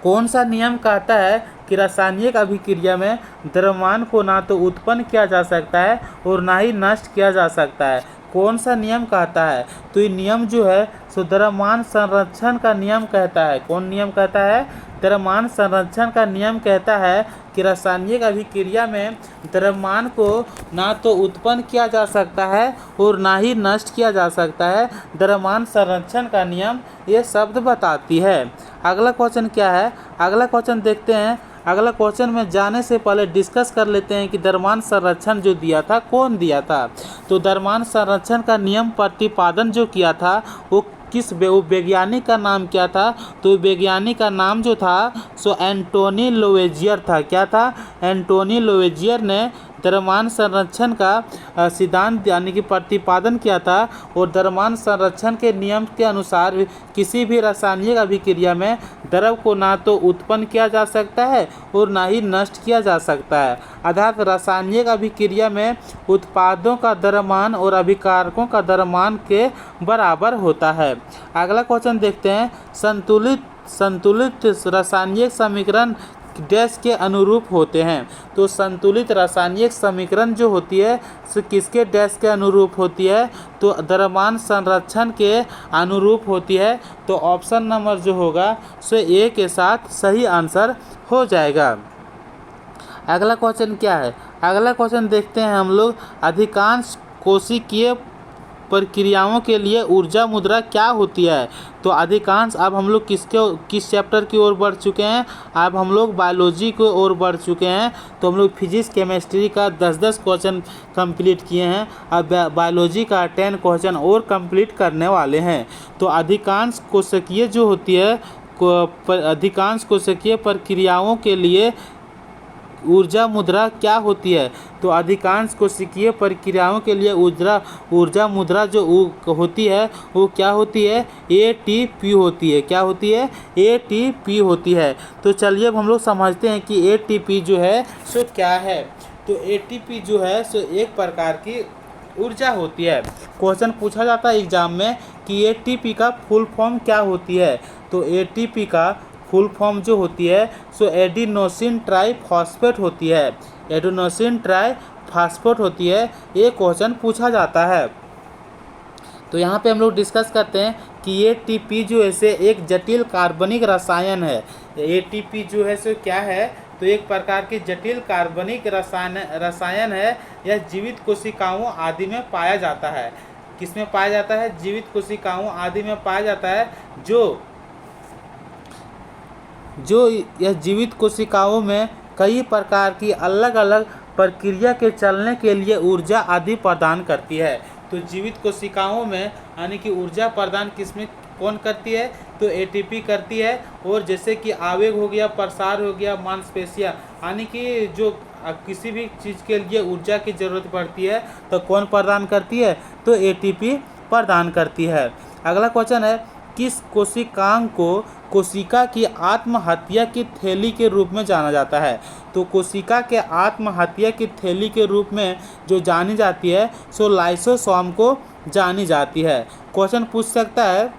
कौन सा नियम कहता है कि रासायनिक अभिक्रिया में द्रव्यमान को ना तो उत्पन्न किया जा सकता है और ना ही नष्ट किया जा सकता है। कौन सा नियम कहता है, तो ये नियम जो है सो द्रव्यमान संरक्षण का नियम कहता है। कौन नियम कहता है, द्रव्यमान संरक्षण का नियम कहता है कि रासायनिक अभिक्रिया में द्रव्यमान को ना तो उत्पन्न किया जा सकता है और ना ही नष्ट किया जा सकता है। द्रव्यमान संरक्षण का नियम ये शब्द बताती है। अगला क्वेश्चन क्या है, अगला क्वेश्चन देखते हैं। अगला क्वेश्चन में जाने से पहले डिस्कस कर लेते हैं कि द्रव्यमान संरक्षण जो दिया था कौन दिया था। तो द्रव्यमान संरक्षण का नियम प्रतिपादन जो किया था वो किस वैज्ञानिक का नाम क्या था, तो वैज्ञानिक का नाम जो था सो एंटोनी लोवेजियर था। क्या था, एंटोनी लोवेजियर ने द्रव्यमान संरक्षण का सिद्धांत यानी कि प्रतिपादन किया था। और द्रव्यमान संरक्षण के नियम के अनुसार किसी भी रासायनिक अभिक्रिया में द्रव को ना तो उत्पन्न किया जा सकता है और ना ही नष्ट किया जा सकता है। अर्थात रासायनिक अभिक्रिया में उत्पादों का द्रव्यमान और अभिकारकों का द्रव्यमान के बराबर होता है। अगला क्वेश्चन देखते हैं, संतुलित रासायनिक समीकरण डैश के अनुरूप होते हैं। तो संतुलित रासायनिक समीकरण जो होती है सो किसके डैश के अनुरूप होती है, तो द्रव्यमान संरक्षण के अनुरूप होती है। तो ऑप्शन नंबर जो होगा सो ए के साथ सही आंसर हो जाएगा। अगला क्वेश्चन क्या है, अगला क्वेश्चन देखते हैं हम लोग, अधिकांश कोशिकीय प्रक्रियाओं के लिए ऊर्जा मुद्रा क्या होती है। तो अधिकांश, अब हम लोग किस चैप्टर की ओर बढ़ चुके हैं, अब हम लोग बायोलॉजी की ओर बढ़ चुके हैं। तो हम लोग फिजिक्स केमिस्ट्री का 10-10 क्वेश्चन कंप्लीट किए हैं, अब बायोलॉजी का 10 क्वेश्चन और कंप्लीट करने वाले हैं। तो अधिकांश कोशिकीय जो होती है, अधिकांश कोशिकीय प्रक्रियाओं के लिए ऊर्जा मुद्रा क्या होती है? तो अधिकांश कोशिकीय प्रक्रियाओं के लिए ऊर्जा मुद्रा जो होती है वो क्या होती है? एटीपी होती है। क्या होती है? एटीपी होती है। तो चलिए अब हम लोग समझते हैं कि एटीपी जो है सो क्या है। तो एटीपी जो है सो एक प्रकार की ऊर्जा होती है। क्वेश्चन पूछा जाता है एग्जाम में कि एटीपी का फुल फॉर्म क्या होती है? तो एटीपी का फुल फॉर्म जो होती है सो एडिनोसिन ट्राइफॉस्फेट होती है। एडिनोसिन ट्राइफॉस्फेट होती है। ये क्वेश्चन पूछा जाता है। तो यहाँ पे हम लोग डिस्कस करते हैं कि एटीपी जो है एक जटिल कार्बनिक रसायन है। एटीपी जो है सो क्या है? तो एक प्रकार की जटिल कार्बनिक रसायन है। यह जीवित कोशिकाओं आदि में पाया जाता है। किसमें पाया जाता है? जीवित कोशिकाओं आदि में पाया जाता है। जो यह जीवित कोशिकाओं में कई प्रकार की अलग अलग प्रक्रिया के चलने के लिए ऊर्जा आदि प्रदान करती है। तो जीवित कोशिकाओं में यानी कि ऊर्जा प्रदान किसमें कौन करती है? तो एटीपी करती है। और जैसे कि आवेग हो गया, प्रसार हो गया, मांसपेशियां, यानी कि जो किसी भी चीज़ के लिए ऊर्जा की ज़रूरत पड़ती है तो कौन प्रदान करती है? तो एटीपी प्रदान करती है। अगला क्वेश्चन है, किस कोशिकांग को कोशिका की आत्महत्या की थैली के रूप में जाना जाता है? तो कोशिका के आत्महत्या की थैली के रूप में जो जानी जाती है सो लाइसोसोम को जानी जाती है। क्वेश्चन पूछ सकता है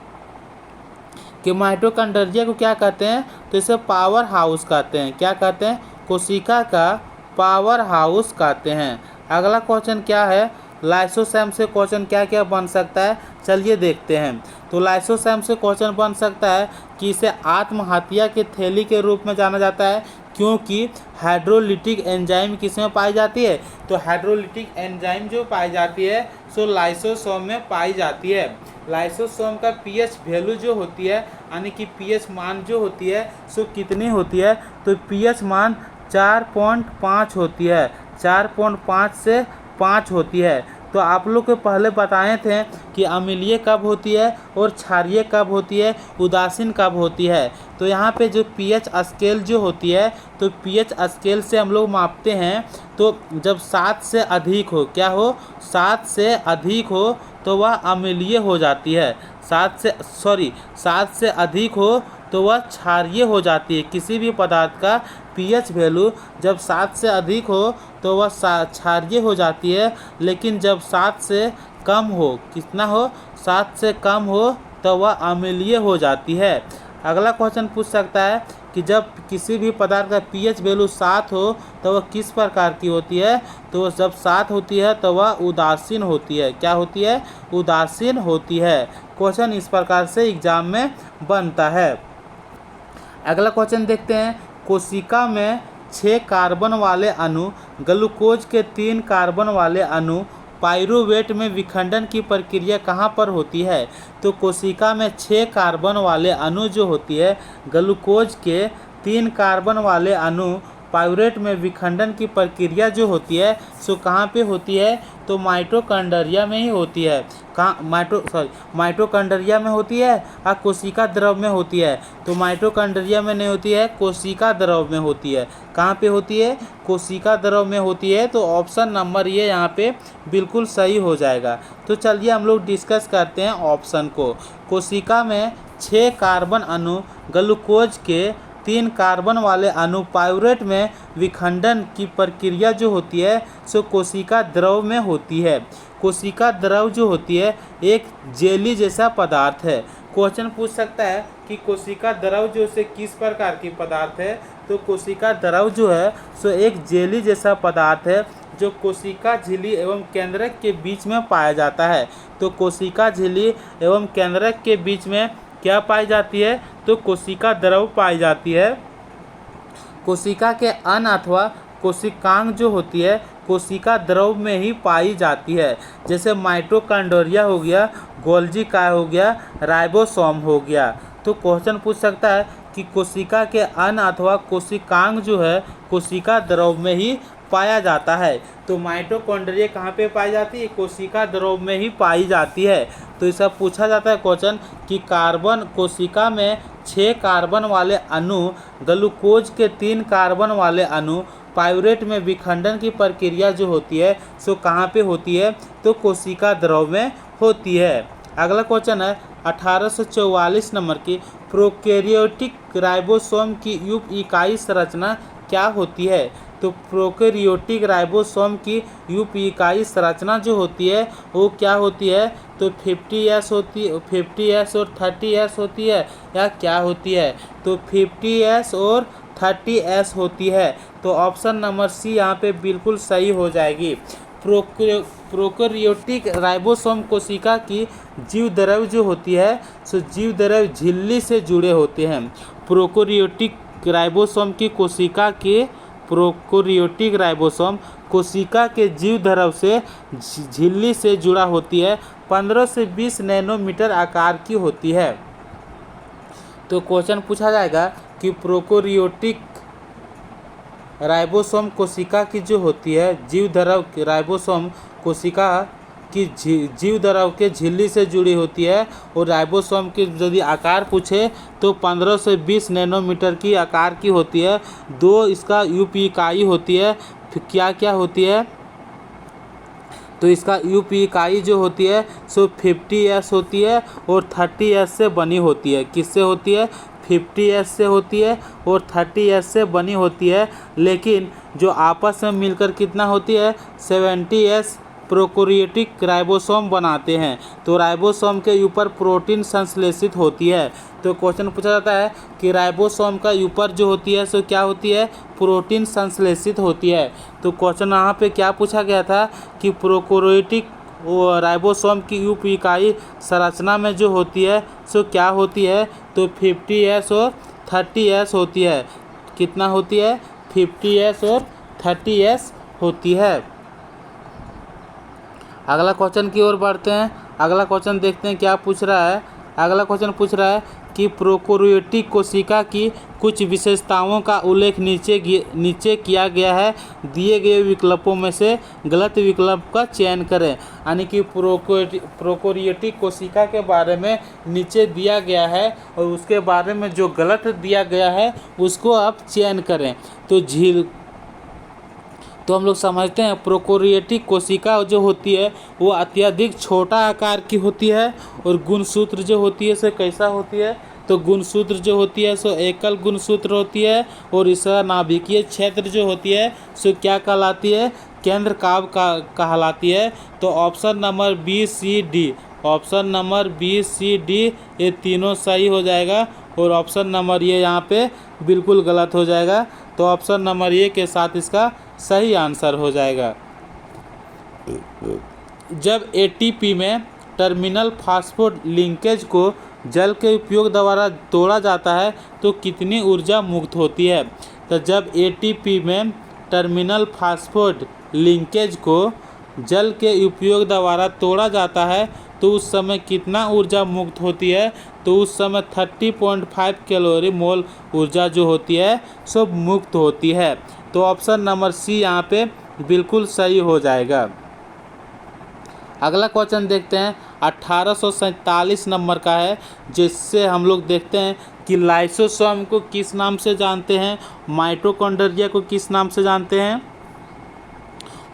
कि माइटोकॉन्ड्रिया को क्या कहते हैं? तो इसे पावर हाउस कहते हैं। क्या कहते हैं? कोशिका का पावर हाउस कहते हैं। अगला क्वेश्चन क्या है? लाइसोसोम से क्वेश्चन क्या क्या बन सकता है? चलिए देखते हैं। तो लाइसोसोम से क्वेश्चन बन सकता है कि इसे आत्महत्या की थैली के रूप में जाना जाता है क्योंकि हाइड्रोलिटिक एंजाइम किसमें पाई जाती है? तो हाइड्रोलिटिक एंजाइम जो पाई जाती है सो लाइसोसोम में पाई जाती है। लाइसोसोम का पीएच वैल्यू जो होती है यानी कि पीएच मान जो होती है सो कितनी होती है? तो पीएच मान 4.5 होती है। 4.5 से 5 होती है। तो आप लोग को पहले बताए थे कि अम्लीय कब होती है और क्षारीय कब होती है, उदासीन कब होती है। तो यहाँ पे जो पीएच स्केल जो होती है तो पीएच स्केल से हम लोग मापते हैं। तो जब 7 से अधिक हो, क्या हो? 7 से अधिक हो तो वह अम्लीय हो जाती है। 7 से अधिक हो तो वह क्षारीय हो जाती है। किसी भी पदार्थ का पीएच वैल्यू जब 7 से अधिक हो तो वह क्षारीय हो जाती है, लेकिन जब 7 से कम हो, कितना हो? 7 से कम हो तो वह अम्लीय हो जाती है। अगला क्वेश्चन पूछ सकता है कि जब किसी भी पदार्थ का पीएच वैल्यू 7 हो तो वह किस प्रकार की होती है? तो जब 7 होती है तो वह उदासीन होती है। क्या होती है? उदासीन होती है। क्वेश्चन इस प्रकार से एग्जाम में बनता है। अगला क्वेश्चन देखते हैं, कोशिका में 6 कार्बन वाले अणु, ग्लूकोज के 3 कार्बन वाले अणु, पाइरूवेट में विखंडन की प्रक्रिया कहाँ पर होती है? तो कोशिका में 6 कार्बन वाले अणु जो होती है, ग्लूकोज के 3 कार्बन वाले अणु, पाइरूवेट में विखंडन की प्रक्रिया जो होती है सो कहाँ पे होती है? तो माइटोकॉन्ड्रिया में ही होती है। माइटोकॉन्ड्रिया में होती है और कोशिका द्रव में होती है। तो माइटोकॉन्ड्रिया में नहीं होती है, कोशिका द्रव में होती है। कहाँ पे होती है? कोशिका द्रव में होती है। तो ऑप्शन नंबर ये यहाँ पे बिल्कुल सही हो जाएगा। तो चलिए हम लोग डिस्कस करते हैं ऑप्शन को। कोशिका में 6 कार्बन अणु, ग्लूकोज के 3 कार्बन वाले अणु, पाइरूवेट में विखंडन की प्रक्रिया जो होती है सो कोशिका द्रव में होती है। कोशिका द्रव जो होती है एक जेली जैसा पदार्थ है। क्वेश्चन पूछ सकता है कि कोशिका द्रव जो से किस प्रकार की पदार्थ है? तो कोशिका द्रव जो है सो एक जेली जैसा पदार्थ है जो कोशिका झिल्ली एवं केंद्रक के बीच में पाया जाता है। तो कोशिका झिल्ली एवं केंद्रक के बीच में क्या पाई जाती है? तो कोशिका द्रव पाई जाती है। कोशिका के अन अथवा कोशिकांग जो होती है कोशिका द्रव में ही पाई जाती है। जैसे माइटोकॉन्ड्रिया हो गया, गोल्जी काय हो गया, राइबोसोम हो गया। तो क्वेश्चन पूछ सकता है कि कोशिका के अन अथवा कोशिकांग जो है कोशिका द्रव में ही पाया जाता है। तो माइटोकॉन्ड्रिया कहाँ पे पाई जाती है? कोशिका द्रव में ही पाई जाती है। तो इसका पूछा जाता है क्वेश्चन कि कोशिका में 6 कार्बन वाले अणु, ग्लूकोज के 3 कार्बन वाले अणु, पाइरूवेट में विखंडन की प्रक्रिया जो होती है सो कहाँ पे होती है, तो कोशिका द्रव में होती है। अगला क्वेश्चन है 1844 नंबर की, प्रोकैरियोटिक राइबोसोम की उप इकाई संरचना क्या होती है। तो प्रोकैरियोटिक राइबोसोम की उप इकाई संरचना जो होती है वो क्या होती है, तो 50S होती है, 50S और 30S होती है, या क्या होती है, तो 50S और 30S होती है। तो ऑप्शन नंबर सी यहाँ पे बिल्कुल सही हो जाएगी। प्रोकैरियोटिक राइबोसोम कोशिका की जीवद्रव्य जो होती है सो जीवद्रव्य झिल्ली से जुड़े होते हैं। प्रोकैरियोटिक राइबोसोम की कोशिका के प्रोकैरियोटिक राइबोसोम कोशिका के जीवद्रव्य से झिल्ली से जुड़ा होती है, 15 से 20 नैनोमीटर आकार की होती है। तो क्वेश्चन पूछा जाएगा कि प्रोकैरियोटिक राइबोसोम कोशिका की जो होती है जीवद्रव्य राइबोसोम कोशिका की जीवद्रव्य के झिल्ली से जुड़ी होती है, और राइबोसोम की यदि आकार पूछे तो 15 से 20 नैनोमीटर की आकार की होती है। दो इसका उप इकाई होती है, क्या क्या होती है, तो इसका उप इकाई जो होती है सो 50S होती है और 30S से बनी होती है। किससे होती है, 50S से होती है और 30S से बनी होती है, लेकिन जो आपस में मिलकर कितना होती है, 70S प्रोकैरियोटिक राइबोसोम बनाते हैं। तो राइबोसोम के ऊपर प्रोटीन संश्लेषित होती है। तो क्वेश्चन पूछा जाता है कि राइबोसोम का ऊपर जो होती है सो क्या होती है, प्रोटीन संश्लेषित होती है। तो क्वेश्चन यहाँ पे क्या पूछा गया था कि प्रोकैरियोटिक राइबोसोम की उप इकाई संरचना में जो होती है सो क्या होती है, तो 50S और 30S होती है। कितना होती है, 50S और 30S होती है। अगला क्वेश्चन की ओर बढ़ते हैं। अगला क्वेश्चन देखते हैं क्या पूछ रहा है। अगला क्वेश्चन पूछ रहा है कि प्रोकैरियोटिक कोशिका की कुछ विशेषताओं का उल्लेख नीचे किया गया है, दिए गए विकल्पों में से गलत विकल्प का चयन करें। यानी कि प्रोकैरियोटिक कोशिका के बारे में नीचे दिया गया है और उसके बारे में जो गलत दिया गया है उसको आप चयन करें। तो हम लोग समझते हैं प्रोकैरियोटिक कोशिका जो होती है वो अत्यधिक छोटा आकार की होती है, और गुणसूत्र जो होती है सो कैसा होती है, तो गुणसूत्र जो होती है सो एकल गुणसूत्र होती है, और इसका नाभिकीय क्षेत्र जो होती है सो क्या कहलाती है, केंद्रकाव कहलाती है। तो option number B C D, option number B C D ये तीनों सही हो जाएगा, और ऑप्शन नंबर ये यहाँ पे बिल्कुल गलत हो जाएगा। तो ऑप्शन नंबर ए के साथ इसका सही आंसर हो जाएगा। जब एटीपी में टर्मिनल फास्फोड लिंकेज को जल के उपयोग द्वारा तोड़ा जाता है तो कितनी ऊर्जा मुक्त होती है। तो जब एटीपी में टर्मिनल फास्फोड लिंकेज को जल के उपयोग द्वारा तोड़ा जाता है तो उस समय कितना ऊर्जा मुक्त होती है, तो उस समय 30.5 कैलोरी मोल ऊर्जा जो होती है सो मुक्त होती है। तो ऑप्शन नंबर सी यहाँ पे बिल्कुल सही हो जाएगा। अगला क्वेश्चन देखते हैं 1847 नंबर का है, जिससे हम लोग देखते हैं कि लाइसोसोम को किस नाम से जानते हैं, माइटोकॉन्ड्रिया को किस नाम से जानते हैं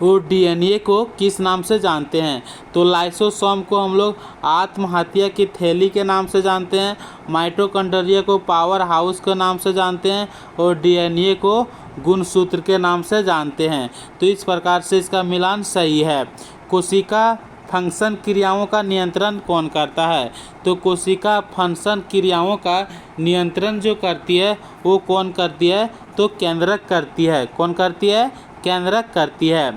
और डीएनए को किस नाम से जानते हैं। तो लाइसोसोम को हम लोग आत्म हत्या की थैली के नाम से जानते हैं, माइटोकॉन्ड्रिया को पावर हाउस के नाम से जानते हैं, और डीएनए को गुणसूत्र के नाम से जानते हैं। तो इस प्रकार से इसका मिलान सही है। कोशिका फंक्शन क्रियाओं का नियंत्रण कौन करता है, तो कोशिका फंक्शन क्रियाओं का नियंत्रण जो करती है वो कौन करती है, तो केंद्रक करती है। कौन करती है, केंद्रक करती है।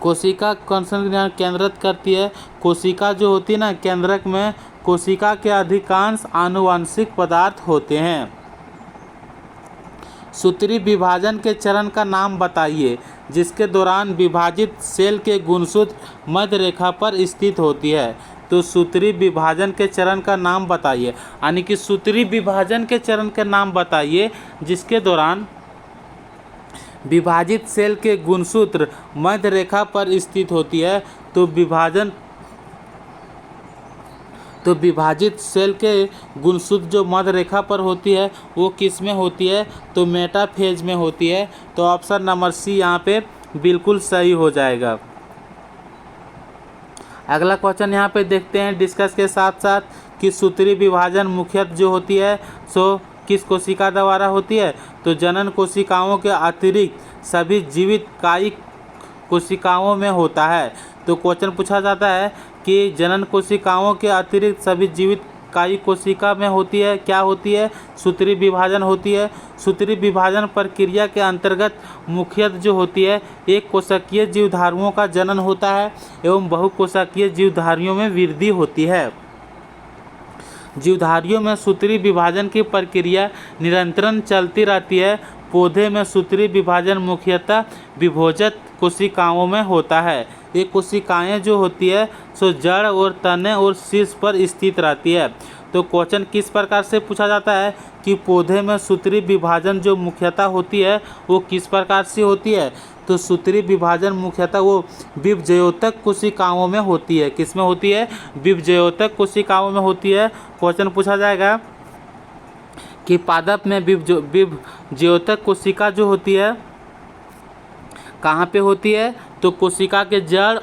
कोशिका फंक्शन केंद्रित करती है। कोशिका जो होती है ना, केंद्रक में कोशिका के अधिकांश आनुवंशिक पदार्थ होते हैं। सूत्री विभाजन के चरण का नाम बताइए जिसके दौरान विभाजित सेल के गुणसूत्र मध्य रेखा पर स्थित होती है। तो सूत्री विभाजन के चरण का नाम बताइए, यानी कि सूत्री विभाजन के चरण का नाम बताइए जिसके दौरान विभाजित सेल के गुणसूत्र मध्य रेखा पर स्थित होती है। तो तो विभाजित सेल के गुणसूत्र जो मध्य रेखा पर होती है वो किस में होती है, तो मेटाफेज में होती है। तो ऑप्शन नंबर सी यहाँ पे बिल्कुल सही हो जाएगा। अगला क्वेश्चन यहाँ पे देखते हैं डिस्कस के साथ साथ कि सूत्री विभाजन मुख्यतः जो होती है सो किस कोशिका द्वारा होती है, तो जनन कोशिकाओं के अतिरिक्त सभी जीवित कायिक कोशिकाओं में होता है। तो क्वेश्चन पूछा जाता है कि जनन कोशिकाओं के अतिरिक्त सभी जीवित कायिक कोशिका में होती है, क्या होती है, सूत्री विभाजन होती है। सूत्री विभाजन प्रक्रिया के अंतर्गत मुख्यतः जो होती है एक कोशिकीय जीवधारुओं का जनन होता है एवं बहुकोशिकीय जीवधारियों में वृद्धि होती है। जीवधारियों में सूत्री विभाजन की प्रक्रिया निरंतर चलती रहती है। पौधे में सूत्री विभाजन मुख्यतः विभोजक कोशिकाओं में होता है। ये कोशिकाएं जो होती है सो जड़ और तने और शीर्ष पर स्थित रहती है। तो क्वेश्चन किस प्रकार से पूछा जाता है कि पौधे में सूत्री विभाजन जो मुख्यतः होती है वो किस प्रकार से होती है, तो सूत्री विभाजन मुख्यतः वो विभजयोतक कोशिकाओं में होती है। किस में होती है, विभजयोतक कोशिकाओं में होती है। क्वेश्चन पूछा जाएगा कि पादप में विभजयोतक कोशिका जो होती है कहाँ पे होती है, तो कोशिका के जड़,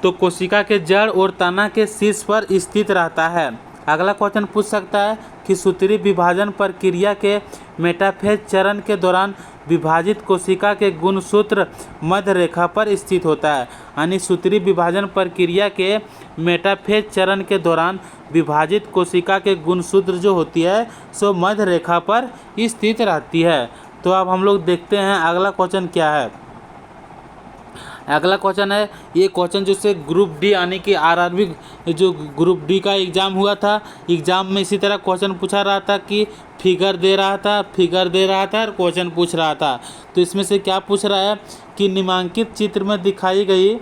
तो कोशिका के जड़ और तना के शीर्ष पर स्थित रहता है। अगला क्वेश्चन पूछ सकता है कि सूत्री विभाजन प्रक्रिया के मेटाफेज चरण के दौरान विभाजित कोशिका के गुणसूत्र मध्य रेखा पर स्थित होता है। यानी सूत्री विभाजन प्रक्रिया के मेटाफेज चरण के दौरान विभाजित कोशिका के गुणसूत्र जो होती है सो मध्य रेखा पर स्थित रहती है। तो अब हम लोग देखते हैं अगला क्वेश्चन क्या है। अगला क्वेश्चन है, ये क्वेश्चन जो से ग्रुप डी यानी कि आरआरबी जो ग्रुप डी का एग्ज़ाम हुआ था, एग्ज़ाम में इसी तरह क्वेश्चन पूछा रहा था कि फिगर दे रहा था और क्वेश्चन पूछ रहा था। तो इसमें से क्या पूछ रहा है कि निम्नांकित चित्र में दिखाई गई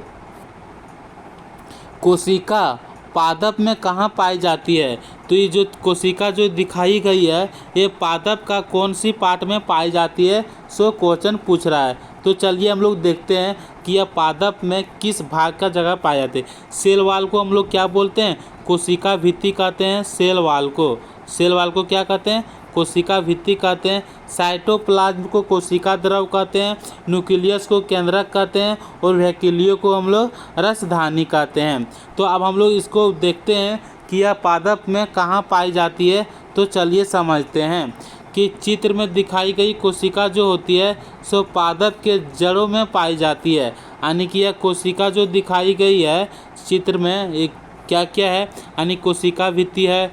कोशिका पादप में कहाँ पाई जाती है। तो ये जो कोशिका जो दिखाई गई है ये पादप का कौन सी पार्ट में पाई जाती है, सो क्वेश्चन पूछ रहा है। तो चलिए हम लोग देखते हैं कि यह पादप में किस भाग का जगह पाए जाते हैं। सेल वाल को हम लोग क्या बोलते हैं, कोशिका भित्ति कहते हैं। सेल वाल को क्या कहते हैं, कोशिका भित्ति कहते हैं। साइटोप्लाज्म को कोशिका द्रव कहते हैं। न्यूक्लियस को केंद्रक कहते हैं और वैक्यूल्य को हम लोग रसधानी कहते हैं। तो अब हम लोग इसको देखते हैं कि यह पादप में कहाँ पाई जाती है। तो चलिए समझते हैं कि चित्र में दिखाई गई कोशिका जो होती है सो पादप के जड़ों में पाई जाती है। यानी कि यह कोशिका जो दिखाई गई है चित्र में एक क्या क्या है, यानी कोशिका भित्ति है,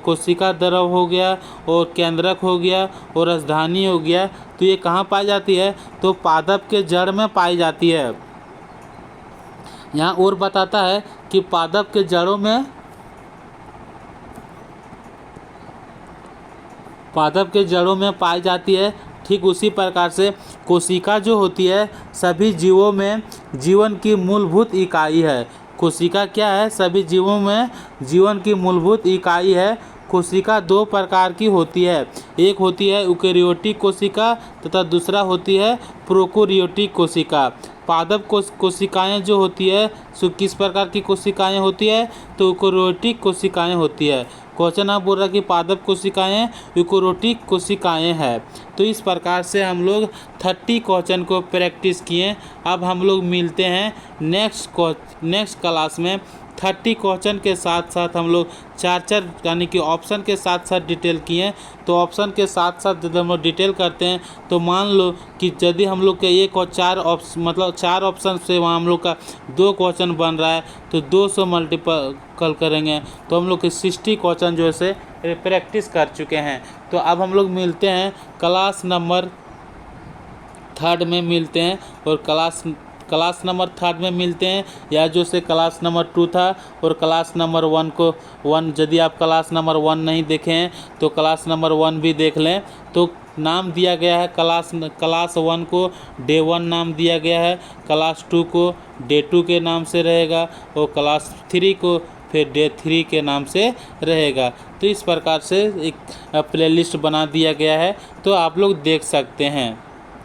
कोशिका द्रव हो गया और केंद्रक हो गया और रसधानी हो गया। तो ये कहाँ पाई जाती है, तो पादप के जड़ में पाई जाती है। यहाँ और बताता है कि पादप के जड़ों में पाई जाती है। ठीक उसी प्रकार से कोशिका जो होती है सभी जीवों में जीवन की मूलभूत इकाई है। कोशिका क्या है, सभी जीवों में जीवन की मूलभूत इकाई है। कोशिका दो प्रकार की होती है, एक होती है यूकेरियोटिक कोशिका तथा दूसरा होती है प्रोकैरियोटिक कोशिका। पादप कोशिकाएं जो होती है सो किस प्रकार की कोशिकाएं होती है, तो यूकेरियोटिक कोशिकाएं होती है। क्वेश्चन आप बोल रहा है कि पादप कोशिकाएं यूकेरियोटिक कोशिकाएं हैं। तो इस प्रकार से हम लोग 30 क्वेश्चन को प्रैक्टिस किए। अब हम लोग मिलते हैं नेक्स्ट क्लास में 30 क्वेश्चन के साथ साथ हम लोग 4 यानी कि ऑप्शन के साथ साथ डिटेल किए। तो ऑप्शन के साथ साथ जब हम लोग डिटेल करते हैं तो मान लो कि यदि हम लोग के 1 और 4 मतलब 4 ऑप्शन से वहाँ हम लोग का 2 क्वेश्चन बन रहा है तो 200 मल्टीपल करेंगे तो हम लोग के 60 क्वेश्चन जो है से प्रैक्टिस कर चुके हैं। तो अब हम लोग मिलते हैं क्लास नंबर 3 में मिलते हैं और क्लास नंबर 3 में मिलते हैं, या जो से क्लास नंबर 2 था और क्लास नंबर 1 को यदि आप क्लास नंबर 1 नहीं देखे हैं तो क्लास नंबर 1 भी देख लें। तो नाम दिया गया है क्लास 1 को डे 1 नाम दिया गया है, क्लास 2 को डे 2 के नाम से रहेगा और क्लास 3 को फिर डे 3 के नाम से रहेगा। तो इस प्रकार से एक प्लेलिस्ट बना दिया गया है, तो आप लोग देख सकते हैं।